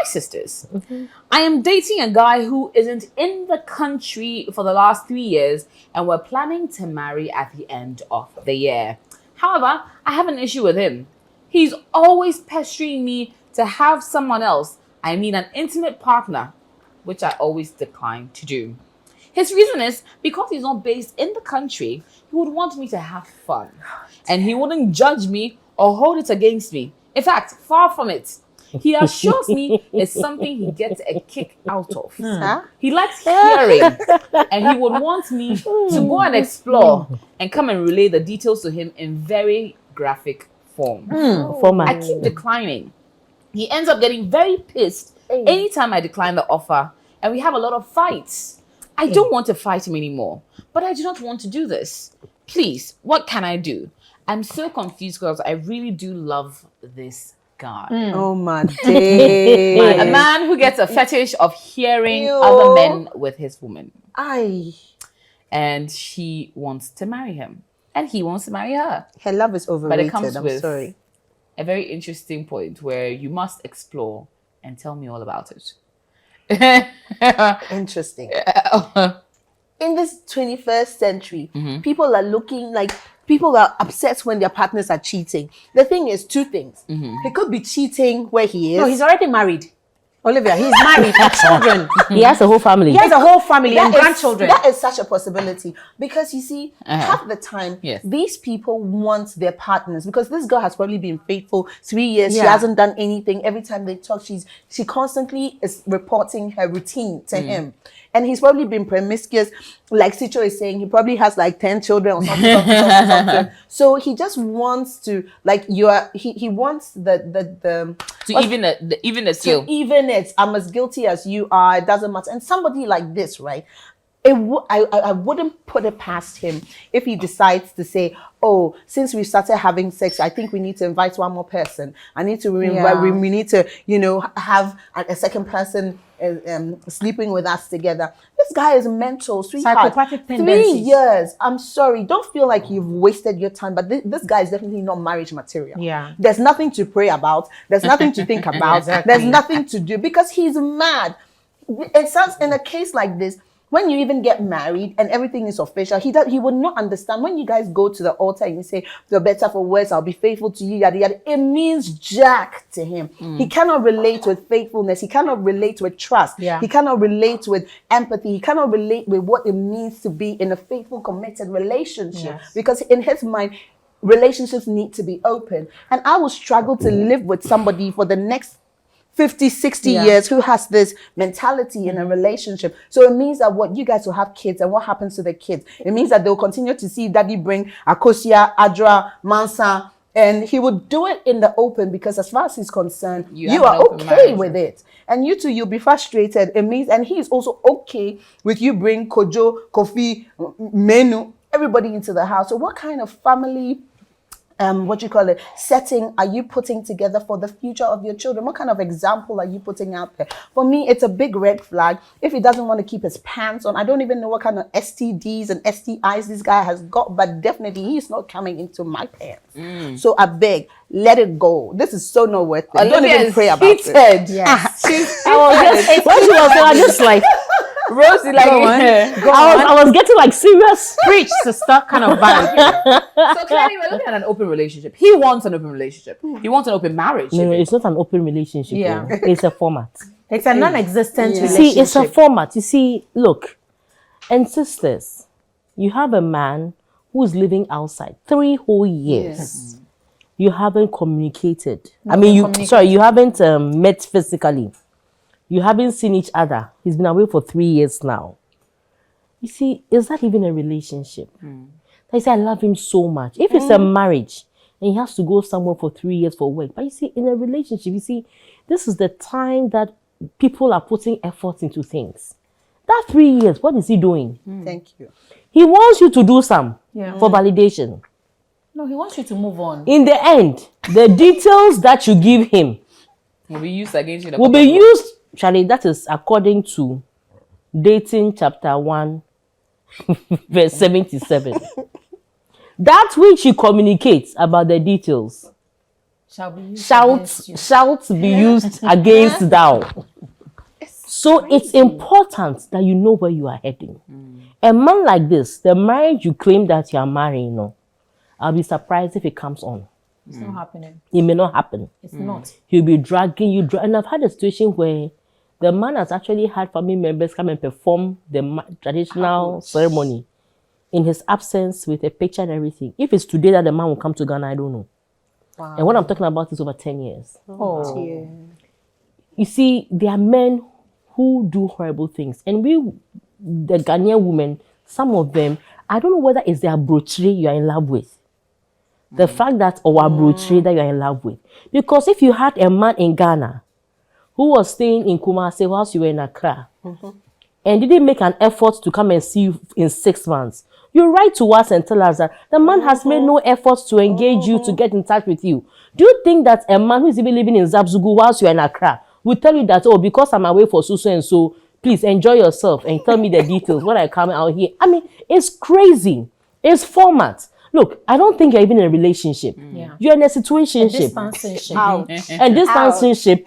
Hi, sisters. I am dating a guy who isn't in the country for the last 3 years, and we're planning to marry at the end of the year. However, I have an issue with him. He's always pestering me to have someone else, I mean an intimate partner, which I always decline to do. His reason is because he's not based in the country, he would want me to have fun. And he wouldn't judge me or hold it against me. In fact, far from it. He assures me it's something he gets a kick out of. He likes hearing, and he would want me to go and explore and come and relay the details to him in very graphic form. I keep declining. He ends up getting very pissed anytime I decline the offer, and we have a lot of fights. I don't want to fight him anymore, but I do not want to do this. Please, what can I do? I'm so confused because I really do love this guy. Oh my day. A man who gets a fetish of hearing other men with his woman. And she wants to marry him. And he wants to marry her. Her love is overrated. But it comes I'm with sorry. a very interesting point where you must explore and tell me all about it. Interesting. In this 21st century, people are looking like people are upset when their partners are cheating. The thing is, two things. He could be cheating where he is. No, he's already married. Olivia, he's married with children. He has a whole family. He has a whole family and grandchildren. That is such a possibility. Because you see, half the time, these people want their partners. Because this girl has probably been faithful 3 years. She hasn't done anything. Every time they talk, she constantly is reporting her routine to him. And he's probably been promiscuous. Like Citi is saying, he probably has like 10 children or something. So he just wants to, like, he wants the even the scale. Even it. I'm as guilty as you are. It doesn't matter. And somebody like this, right? I wouldn't put it past him if he decides to say, oh, since we started having sex, I think we need to invite one more person. I need to we need to, have a second person sleeping with us together. This guy is mental, sweetheart. Psychopathic 3 tendencies. years. I'm sorry. Don't feel like you've wasted your time, but this guy is definitely not marriage material. Yeah. There's nothing to pray about. There's nothing to think about. Exactly. There's nothing to do because he's mad. It sounds in a case like this, when you even get married and everything is official, he would not understand. When you guys go to the altar and you say, "You're better for worse, I'll be faithful to you," yada yada, it means jack to him. He cannot relate with faithfulness. He cannot relate with trust. Yeah. He cannot relate with empathy. He cannot relate with what it means to be in a faithful, committed relationship. Yes. Because in his mind, relationships need to be open. And I will struggle to live with somebody for the next 50, 60 years who has this mentality in a relationship. So it means that what you guys will have kids, and what happens to the kids? It means that they'll continue to see daddy bring Akosia, Adra, Mansa, and he would do it in the open because as far as he's concerned, you are okay with it. And you two, you'll be frustrated. It means, and he's also okay with you bring Kojo, Kofi, Menu, everybody into the house. So what kind of family setting are you putting together for the future of your children? What kind of example are you putting out there? For me, it's a big red flag. If he doesn't want to keep his pants on, I don't even know what kind of STDs and STIs this guy has got, but definitely he's not coming into my pants. So I beg, let it go. This is so not worth it. Don't even pray about it. Yes. I was just like, Rosie, like, I was getting like serious. Preach, sister, kind of vibe. So clearly we're looking at an open relationship. He wants an open relationship. He wants an open marriage. No, it's not an open relationship. Yeah. It's a format. It's a non-existent relationship. See, it's a format. You see, look, and sisters, you have a man who's living outside 3 whole years. Yes. You haven't communicated. You haven't met physically. You haven't seen each other. He's been away for 3 years now. You see, is that even a relationship? I say, I love him so much. If it's a marriage and he has to go somewhere for 3 years for work, but you see, in a relationship, you see, this is the time that people are putting effort into things. That 3 years, what is he doing? Thank you. He wants you to do some for validation. No, he wants you to move on. In the end, the details that you give him will be used against you. Will be used, Charlie, that is according to Dating chapter 1, verse 77. That which you communicate about the details shouts be used against thou. So it's important that you know where you are heading. A man like this, the marriage you claim that you are marrying, I'll be surprised if it comes on. It's not happening. It may not happen. It's not. He'll be dragging you. And I've had a situation where the man has actually had family members come and perform the traditional ceremony in his absence with a picture and everything. If it's today that the man will come to Ghana, I don't know. Wow. And what I'm talking about is over 10 years. Oh. Yeah. You see, there are men who do horrible things. And we, the Ghanaian women, some of them, I don't know whether it's their brochure you are in love with. The fact that, or a brochure that you are in love with. Because if you had a man in Ghana who was staying in Kumasi whilst you were in Accra, and didn't make an effort to come and see you in 6 months, you write to us and tell us that the man has made no efforts to engage you, to get in touch with you. Do you think that a man who is even living in Zabzugu whilst you are in Accra will tell you that, oh, because I'm away for so and so, please enjoy yourself and tell me the details when I come out here? I mean, it's crazy. It's format. Look, I don't think you're even in a relationship. Yeah. You're in a situationship. And distanceship,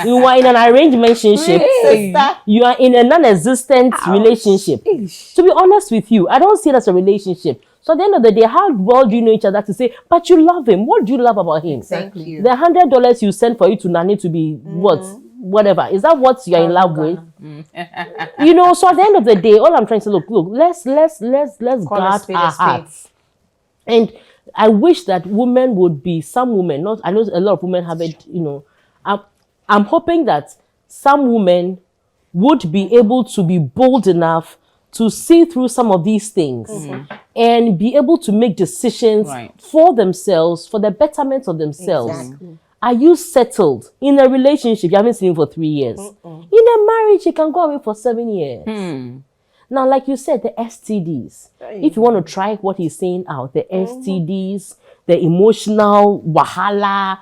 you are in an arrangementship. You are in a non-existent relationship. To be honest with you, I don't see it as a relationship. So at the end of the day, how well do you know each other to say, but you love him? What do you love about him? Exactly. The $100 you send for you to Nani to be what? Whatever. Is that what you're in love with? You know, so at the end of the day, all I'm trying to say, look, let's guard our hearts. And I wish that women would be, some women, not, I know a lot of women have it, you know, I'm hoping that some women would be able to be bold enough to see through some of these things and be able to make decisions for themselves, for the betterment of themselves. Exactly. Are you settled in a relationship? You haven't seen him for 3 years. In a marriage, you can go away for 7 years. Now, like you said, the STDs. If you want to try what he's saying out, the STDs, the emotional wahala,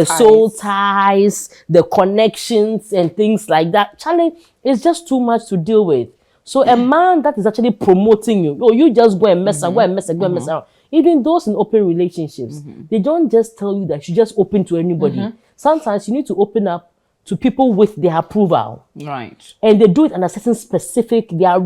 soul ties, the connections and things like that. Charlie, it's just too much to deal with. So a man that is actually promoting you, oh, you just go and mess around, go and mess around. Even those in open relationships, they don't just tell you that you just open to anybody. Sometimes you need to open up to people with their approval. Right. And they do it under certain specific, they have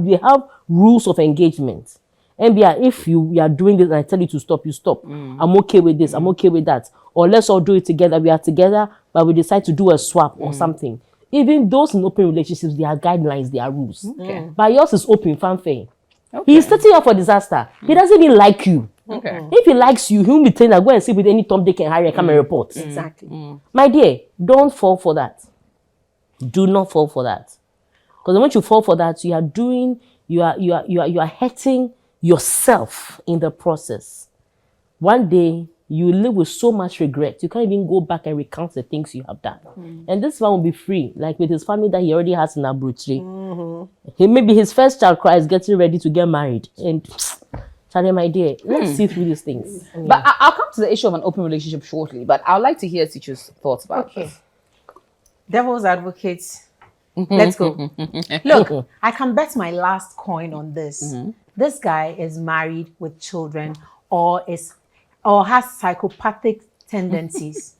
rules of engagement. And if you are doing this and I tell you to stop, you stop. I'm okay with this, I'm okay with that. Or let's all do it together. We are together, but we decide to do a swap or something. Even those in open relationships, there are guidelines, there are rules. But yours is open, fanfare. He's setting you up for disaster. He doesn't even like you. If he likes you, he'll be telling that go and sleep with any Tom, Dick, and Harry and come and report. Exactly. My dear, don't fall for that. Do not fall for that. Because once you fall for that, you are hurting yourself in the process. One day, you live with so much regret. You can't even go back and recount the things you have done. And this one will be free, like with his family that he already has in Abuchi. He maybe his first child cries, getting ready to get married. And Charlie, my dear, let's see through these things. But I'll come to the issue of an open relationship shortly. But I'd like to hear Teacher's thoughts about this. Devil's advocate. Let's go. Look, I can bet my last coin on this. This guy is married with children or has psychopathic tendencies.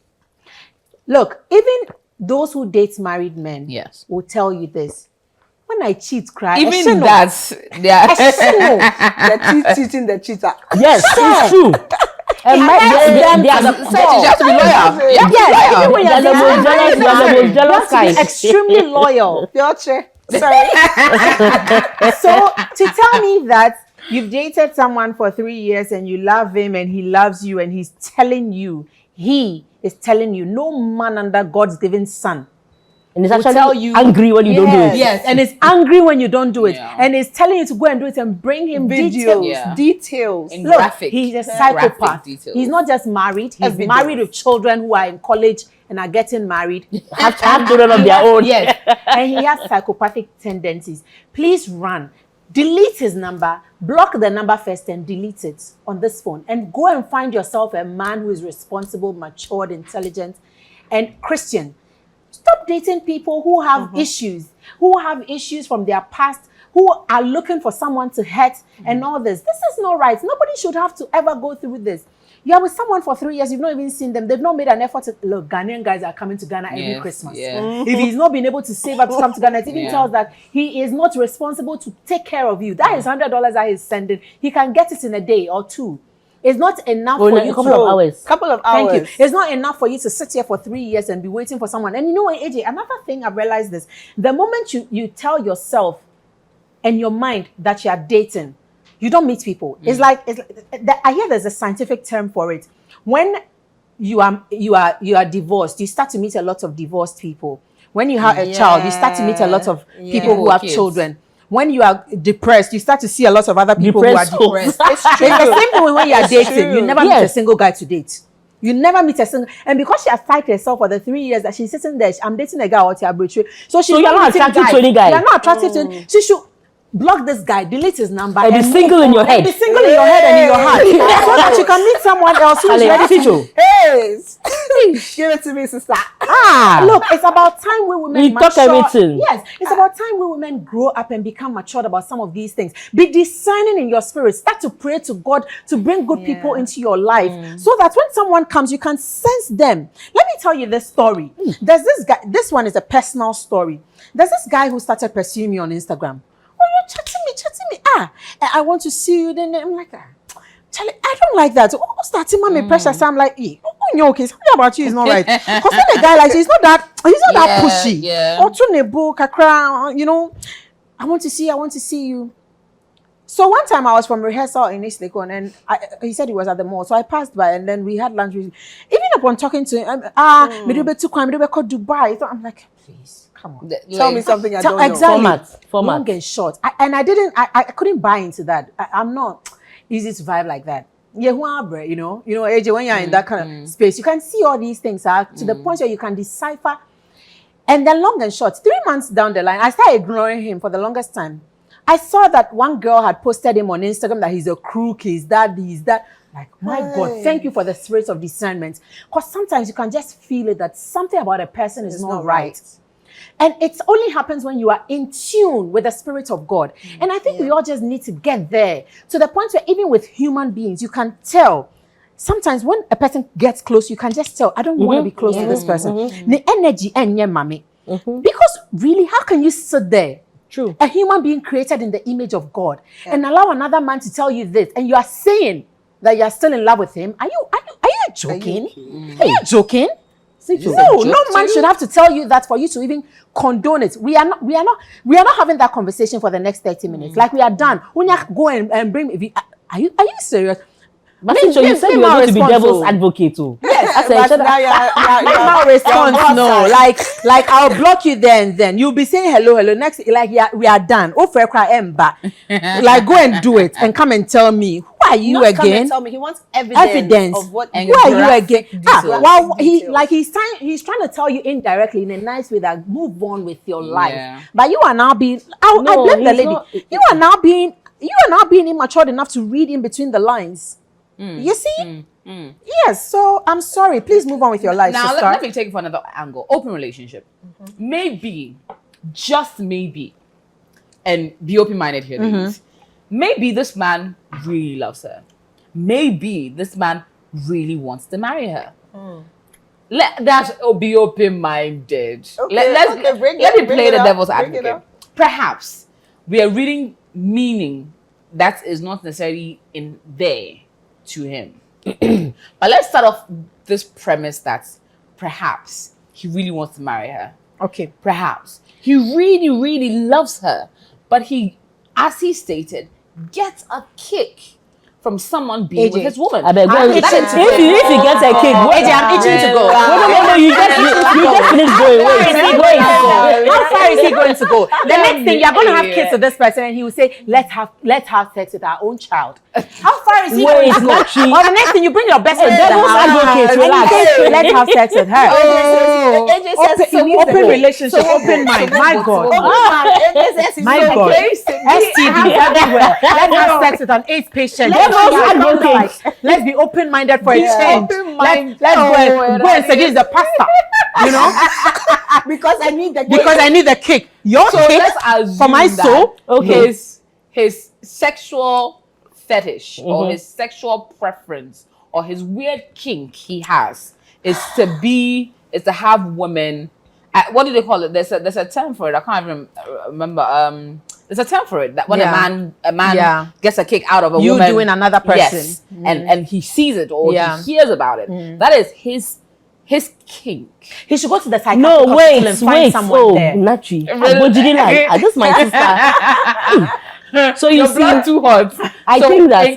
Look, even those who date married men will tell you this. When I cheat, cry. Even that, The cheating the cheater. Yes, it's true. And you have to be loyal. You have to be extremely loyal. Sorry. So to tell me that you've dated someone for 3 years and you love him and he loves you and he is telling you, no man under God's given sun. And it's actually angry when you don't do it. Yes, and it's angry when you don't do it. And it's telling you to go and do it and bring him details. In Look, graphic, he's a psychopath. He's not just married. He's married with children who are in college and are getting married. Have children of their own. Yes. And he has psychopathic tendencies. Please run. Delete his number. Block the number first and delete it on this phone. And go and find yourself a man who is responsible, matured, intelligent, and Christian. Stop dating people who have issues from their past, who are looking for someone to hurt and all this. This is not right. Nobody should have to ever go through this. You're with someone for 3 years, you've not even seen them. They've not made an effort to look. Ghanaian guys are coming to Ghana every Christmas. Yeah. If he's not been able to save up to come to Ghana, it even tells that he is not responsible to take care of you. That is $100 that he's sending. He can get it in a day or two. It's not enough for you a couple of hours. Couple of hours. Thank you. It's not enough for you to sit here for 3 years and be waiting for someone. And you know what, AJ, another thing I've realized is the moment you tell yourself and your mind that you are dating, you don't meet people. It's like I hear there's a scientific term for it. When you are divorced, you start to meet a lot of divorced people. When you have a child, you start to meet a lot of people who have children. When you are depressed, you start to see a lot of other people who are depressed. It's the same thing when you are dating. You never meet a single guy to date. You never meet a single, and because she has tied herself for the 3 years that she's sitting there, I'm dating a guy out here, so you're not attracted to any guy. You're not attracted to him. She should block this guy, delete his number, and be single in your head. Be single in your head and in your heart, so that you can meet someone else who's ready to. Hey, give it to me, sister. Look, it's about time we women mature. Talk everything. Yes, it's about time we women grow up and become matured about some of these things. Be discerning in your spirit. Start to pray to God to bring good people into your life, so that when someone comes, you can sense them. Let me tell you this story. There's this guy. This one is a personal story. There's this guy who started pursuing me on Instagram. Oh, you're chatting me. I want to see you. Then I'm like, Charlie, I don't like that. Oh, starting me pressure. So I'm like, okay, something about you is not right. Because when a guy like he's not that pushy. Yeah. Or to nebo kakra, you know. I want to see you. So one time I was from rehearsal in East Lagos, and he said he was at the mall. So I passed by, and then we had lunch with him. Even upon talking to him, maybe to Dubai. So I'm like, please. Come on. Tell me something I don't know. Exactly. Format. Long and short. I couldn't buy into that. I'm not easy to vibe like that. You know, AJ, when you're in that kind of space, you can see all these things to the point where you can decipher. And then long and short, 3 months down the line, I started ignoring him for the longest time. I saw that one girl had posted him on Instagram that he's a crook, he's that. Like, my God, thank you for the spirit of discernment. Because sometimes you can just feel it that something about a person is not right. And it only happens when you are in tune with the Spirit of God. And I think we all just need to get there to the point where even with human beings, you can tell. Sometimes when a person gets close, you can just tell, I don't want to be close to this person. The energy and mommy. Because really, how can you sit there? True. A human being created in the image of God and allow another man to tell you this, and you are saying that you are still in love with him? Are you joking? Are you joking? No man should have to tell you that for you to even condone it. We are not having that conversation for the next 30 minutes. Like, we are done. When you go and bring, are you serious? But so you said you were going to be devil's advocate too. Yes, but now you're response. No, like I'll block you then you'll be saying hello. Next, like, we are done. Oh, for like, go and do it and come and tell me. Who are you again? Come and tell me. He wants evidence of what. Who are you again? Well, he's trying to tell you indirectly in a nice way that move on with your life. But you are now being. I blame the lady. You are now being immature enough to read in between the lines. You see? Yes, so I'm sorry. Please move on with your life. Now, let me take it from another angle. Open relationship. Maybe, just maybe, and be open-minded here, ladies. Maybe this man really loves her. Maybe this man really wants to marry her. Let that be open-minded. Let me play the devil's advocate. Perhaps we are reading meaning that is not necessarily in there to him. But let's start off this premise that perhaps he really wants to marry her. Okay. Perhaps he really, really loves her, but he, as he stated, gets a kick from someone being with his woman. I beg, if he gets a kick, AJ, I'm itching to go. No, you just finish going. How far is he going to go? The next thing, you're going to have kids with this person, and he will say, let's have sex with our own child. How far is he going to go? Or the next thing, you bring your best friend to the house, let's have sex with her. Open relationship, open mind. My God. My God. STD everywhere. Let's have sex with an AIDS patient. Let's be open-minded for a change. Let's go and seduce the pastor. You know, because I need the kick. Your kick for my soul. His sexual fetish or his sexual preference or his weird kink he has is to have women. What do they call it? There's a term for it. I can't even remember. There's a term for it that when a man gets a kick out of a you woman, doing another person, yes, and he sees it or he hears about it. That is his kink. He should go to the psychiatric No, hospital and find someone there. Nachi. This is my sister. So you Your see, blood too hot. I So, think that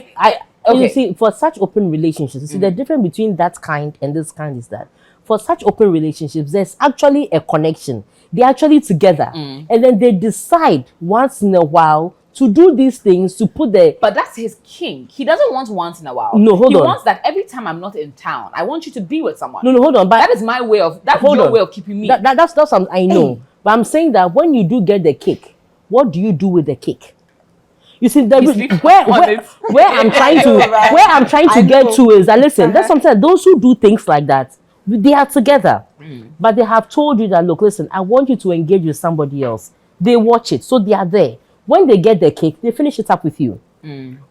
okay. you see, for such open relationships, you see the difference between that kind and this kind is that for such open relationships, there's actually a connection. They're actually together, and then they decide once in a while to do these things to put the. But that's his kink. He doesn't want once in a while. No, hold he on. He wants that every time I'm not in town, I want you to be with someone. No, hold on. But that is my way of. That's hold your on. way of keeping me. That's something I know. But I'm saying that when you do get the kick, what do you do with the kick? You see, where I'm trying to get to is that listen. That's sometimes those who do things like that, they are together, but they have told you that look, listen, I want you to engage with somebody else. They watch it, so they are there. When they get the kick, they finish it up with you.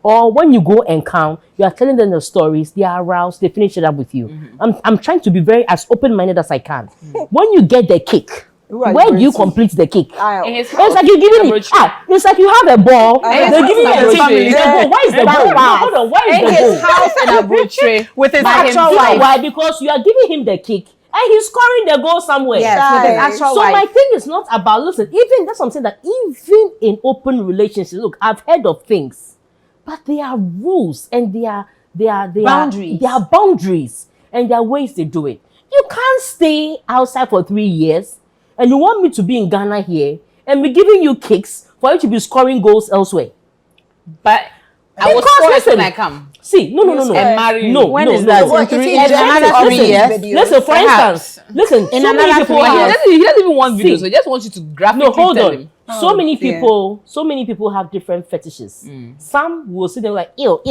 Or when you go and come, you are telling them the stories. They are aroused. They finish it up with you. I'm trying to be very as open-minded as I can. When you get the kick. Where do you complete the cake? It's like you're giving it. It's like you have a ball. They're giving you a family. Why is the ball? Hold on. Why is the ball? His house in a brooch with his actual wife. Why? Because you are giving him the kick and he's scoring the goal somewhere. Yes, with his actual so wife. my thing is not about listen. Even that's something that even in open relationships, look, I've heard of things, but there are rules and there are boundaries. There are boundaries and there are ways they do it. You can't stay outside for 3 years. And you want me to be in Ghana here and be giving you kicks for you to be scoring goals elsewhere. But I will score it when I come. See, no. And marry you. No, when no, is no. that? No. In another 3 years. Listen, for instance, listen. In so many another people 3 have. years. He doesn't even want videos. See. So he just wants you to graphically No, hold tell on. him. So many people have different fetishes. Some will sit there like ill.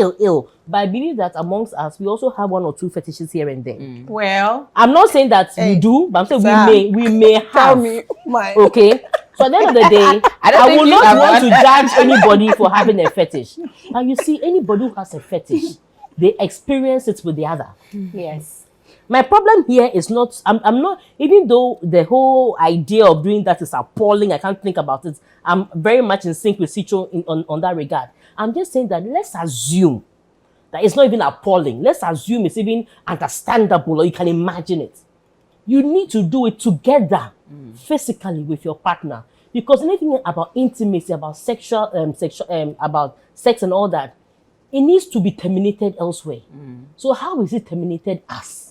But I believe that amongst us, we also have 1 or 2 fetishes here and there. Well, I'm not saying that we do, but I'm saying we may have. Tell me, my. Okay. So at the end of the day, I will not want to judge anybody for having a fetish. And you see, anybody who has a fetish, they experience it with the other. yes. My problem here is not, I'm not, even though the whole idea of doing that is appalling, I can't think about it. I'm very much in sync with Cicho on that regard. I'm just saying that let's assume that it's not even appalling. Let's assume it's even understandable or you can imagine it. You need to do it together, physically with your partner. Because anything about intimacy, about about sex and all that, it needs to be terminated elsewhere. So how is it terminated us?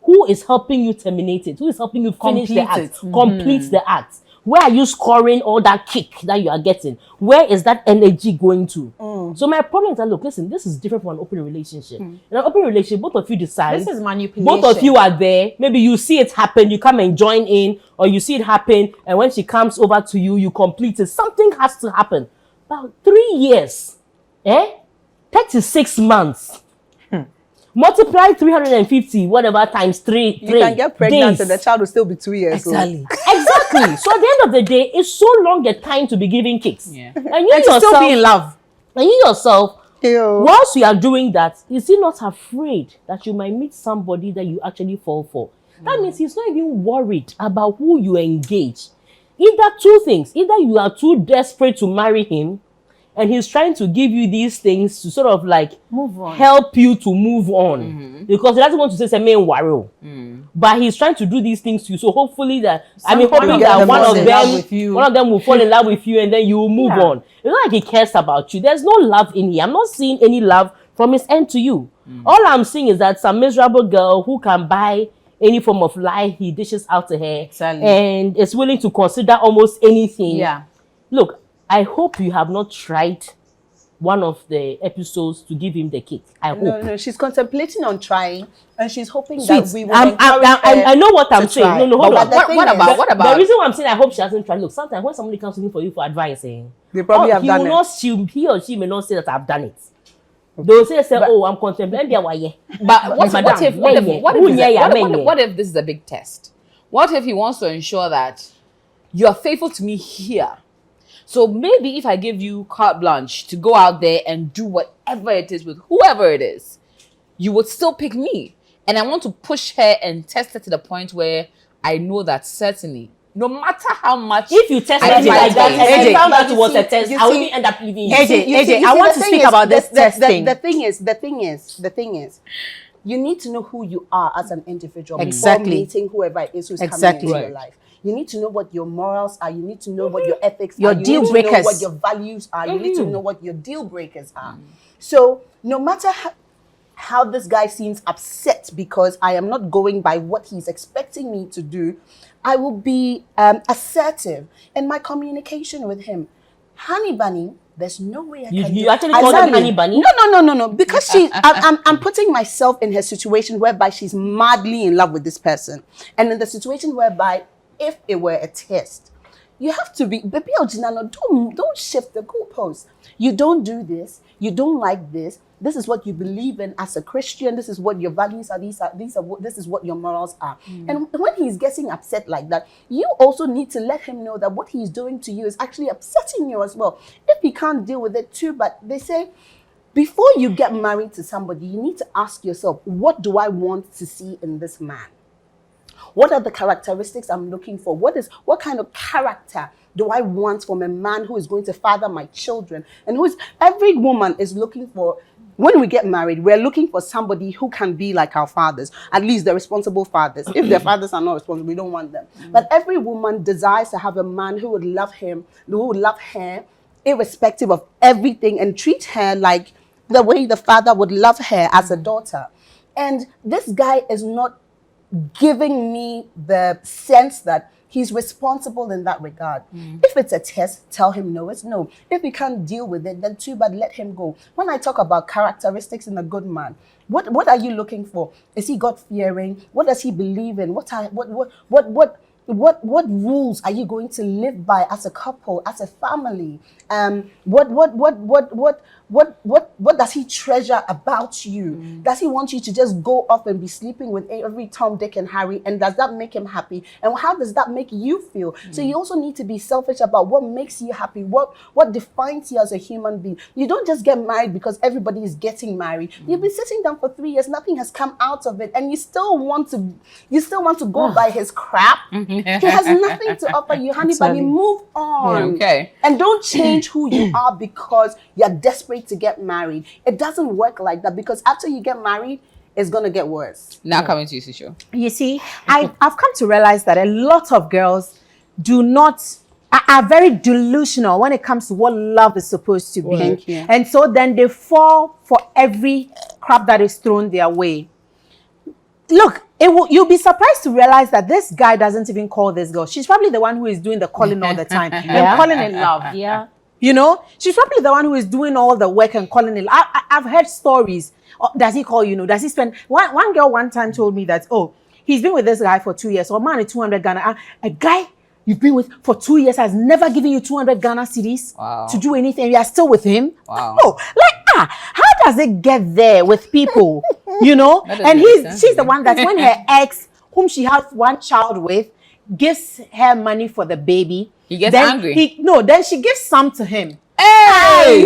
Who is helping you terminate it? Who is helping you finish the act? Complete the act. Where are you scoring all that kick that you are getting? Where is that energy going to? So my problem is that, look, listen, this is different from an open relationship. In an open relationship, both of you decide. This is manipulation. Both of you are there. Maybe you see it happen, you come and join in, or you see it happen, and when she comes over to you, you complete it. Something has to happen. About 3 years, 36 months. Multiply 350, whatever, times 3. You can get pregnant days. and the child will still be 2 years old. Exactly. So at the end of the day, it's so long a time to be giving kicks. Yeah. And you And yourself, to still be in love. and you yourself, Ew. whilst you are doing that, is he not afraid that you might meet somebody that you actually fall for? That means he's not even worried about who you engage. Either 2 things. Either you are too desperate to marry him, and he's trying to give you these things to sort of like Move on. help you to move on. Because he doesn't want to say main worry. But he's trying to do these things to you. So hopefully that hoping get that them one fall of in love with you. them will fall in love with you and then you will move on. It's not like he cares about you. There's no love in here. I'm not seeing any love from his end to you. All I'm seeing is that some miserable girl who can buy any form of lie he dishes out to her and is willing to consider almost anything. Yeah. Look, I hope you have not tried one of the episodes to give him the kick. I hope. No, she's contemplating on trying, and she's hoping Sweet, that we will encourage I know what I'm to saying. try. No, hold But on. the thing What is- about? The reason why I'm saying I hope she hasn't tried. Look, sometimes when somebody comes looking for you for advice, They probably have done it. he or she may not say that I've done it. They will say, oh, I'm contemplating. But what if this is a big test? What if he wants to ensure that you are faithful to me here? So maybe if I give you carte blanche to go out there and do whatever it is with whoever it is, you would still pick me. And I want to push her and test her to the point where I know that certainly, no matter how much. If you test I me like that and AJ, I found out it you was a see- test, you I will see- even end up leaving you. AJ, I want to speak about this testing. The thing is, you need to know who you are as an individual Exactly. before meeting whoever it is who's Exactly. coming into your life. You need to know what your morals are. You need to know what your ethics Your are. You deal need to know breakers. what your values are. You need to know what your deal breakers are. So no matter how this guy seems upset because I am not going by what he's expecting me to do, I will be assertive in my communication with him. Honey bunny, there's no way I can You do. actually I call her love honey you. bunny? No. Because I'm putting myself in her situation whereby she's madly in love with this person, and in the situation whereby if it were a test, you have to be, baby, don't shift the goalposts. You don't do this. You don't like this. This is what you believe in as a Christian. This is what your values are. This is what your morals are. And when he's getting upset like that, you also need to let him know that what he's doing to you is actually upsetting you as well. If he can't deal with it too, but they say, before you get married to somebody, you need to ask yourself, what do I want to see in this man? What are the characteristics I'm looking for? What kind of character do I want from a man who is going to father my children? And every woman is looking for, when we get married, we're looking for somebody who can be like our fathers, at least the responsible fathers. If their fathers are not responsible, we don't want them. But every woman desires to have a man who would love him, who would love her, irrespective of everything, and treat her like the way the father would love her as a daughter. And this guy is not giving me the sense that he's responsible in that regard. If it's a test, tell him no, it's no. If he can't deal with it, then too bad, let him go. When I talk about characteristics in a good man, what are you looking for? Is he God-fearing? What does he believe in? What rules are you going to live by as a couple, as a family? What does he treasure about you? Does he want you to just go off and be sleeping with every Tom, Dick, and Harry? And does that make him happy? And how does that make you feel? So you also need to be selfish about what makes you happy, what defines you as a human being. You don't just get married because everybody is getting married. You've been sitting down for 3 years, nothing has come out of it, and you still want to go by his crap. He has nothing to offer you, honey, but you move on. Okay. And don't change who you are because you're desperate to get married. It doesn't work like that, because after you get married, it's going to get worse. Now coming to you, Sisho. You see, I've come to realize that a lot of girls are very delusional when it comes to what love is supposed to be. Thank you. And so then they fall for every crap that is thrown their way. Look, you'll be surprised to realize that this guy doesn't even call this girl. She's probably the one who is doing the calling all the time. And calling in love. Yeah. You know, she's probably the one who is doing all the work and calling it. I've heard stories. Does he call you? Does he spend? One girl one time told me that, he's been with this guy for 2 years. So man, 200 Ghana. A guy you've been with for 2 years has never given you 200 Ghana cedis to do anything. You are still with him. Wow. How does it get there with people? You know, and she's the one that when her ex, whom she has one child with, gives her money for the baby, He gets then angry. Then she gives some to him. Hey!